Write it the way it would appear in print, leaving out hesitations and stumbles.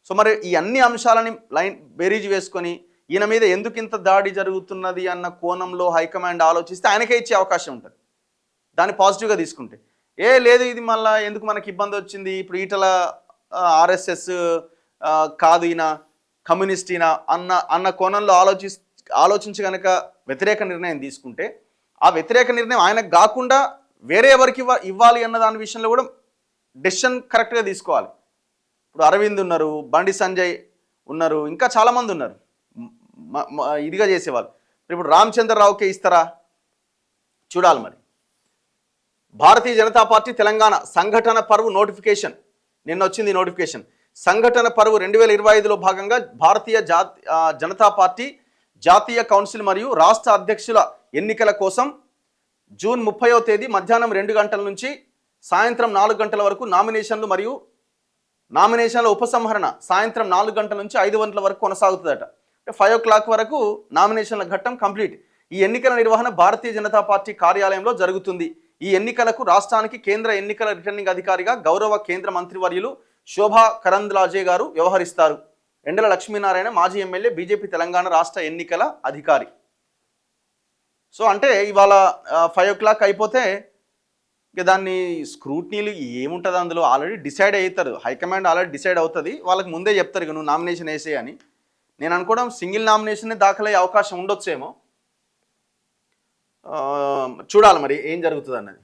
So మరి ఈ అన్ని అంశాలని బేరీజ్ వేసుకొని ఈయన మీద ఎందుకు ఇంత దాడి జరుగుతున్నది అన్న కోణంలో హైకమాండ్ ఆలోచిస్తే ఆయనకే ఇచ్చే అవకాశం ఉంటుంది దాన్ని పాజిటివ్గా తీసుకుంటే. లేదు ఇది మళ్ళీ ఎందుకు మనకి ఇబ్బంది వచ్చింది, ఇప్పుడు ఈటల ఆర్ఎస్ఎస్ కాదు ఈయన కమ్యూనిస్ట్ ఈయన అన్న కోణంలో ఆలోచించి కనుక వ్యతిరేక నిర్ణయం తీసుకుంటే ఆ వ్యతిరేక నిర్ణయం ఆయనకు కాకుండా వేరే ఎవరికి ఇవ్వాలి అన్న దాని విషయంలో కూడా డెసిషన్ కరెక్ట్గా తీసుకోవాలి. ఇప్పుడు అరవింద్ ఉన్నారు, బండి సంజయ్ ఉన్నారు, ఇంకా చాలామంది ఉన్నారు ఇదిగా చేసేవాళ్ళు. ఇప్పుడు రామచంద్రరావుకే ఇస్తారా చూడాలి. మరి భారతీయ జనతా పార్టీ తెలంగాణ సంఘటన పర్వ్ నోటిఫికేషన్ నిన్న వచ్చింది. నోటిఫికేషన్ సంఘటన పర్వ్ 2025లో భాగంగా భారతీయ జనతా పార్టీ జాతీయ కౌన్సిల్ మరియు రాష్ట్ర అధ్యక్షుల ఎన్నికల కోసం జూన్ 30వ తేదీ మధ్యాహ్నం 2 గంటల నుంచి సాయంత్రం 4 గంటల వరకు నామినేషన్లు మరియు నామినేషన్ల ఉపసంహరణ సాయంత్రం 4 గంటల నుంచి 5 గంటల వరకు కొనసాగుతుందట. 5 o'clock వరకు నామినేషన్ల ఘట్టం కంప్లీట్. ఈ ఎన్నికల నిర్వహణ భారతీయ జనతా పార్టీ కార్యాలయంలో జరుగుతుంది. ఈ ఎన్నికలకు రాష్ట్రానికి కేంద్ర ఎన్నికల రిటర్నింగ్ అధికారిగా గౌరవ కేంద్ర మంత్రివర్యులు శోభా కరంద్లాజే గారు వ్యవహరిస్తారు. ఎండల లక్ష్మీనారాయణ మాజీ ఎమ్మెల్యే, బీజేపీ తెలంగాణ రాష్ట్ర ఎన్నికల అధికారి. సో అంటే ఇవాళ 5 o'clock అయిపోతే ఇక దాన్ని స్క్రూట్నీలు ఏముంటుంది అందులో ఆల్రెడీ డిసైడ్ అవుతారు. హైకమాండ్ ఆల్రెడీ డిసైడ్ అవుతుంది, వాళ్ళకి ముందే చెప్తారు ఇక నువ్వు నామినేషన్ వేసే అని. నేను అనుకోవడం సింగిల్ నామినేషన్నే దాఖలయ్యే అవకాశం ఉండొచ్చేమో. చూడాలి మరి ఏం జరుగుతుంది అన్నది.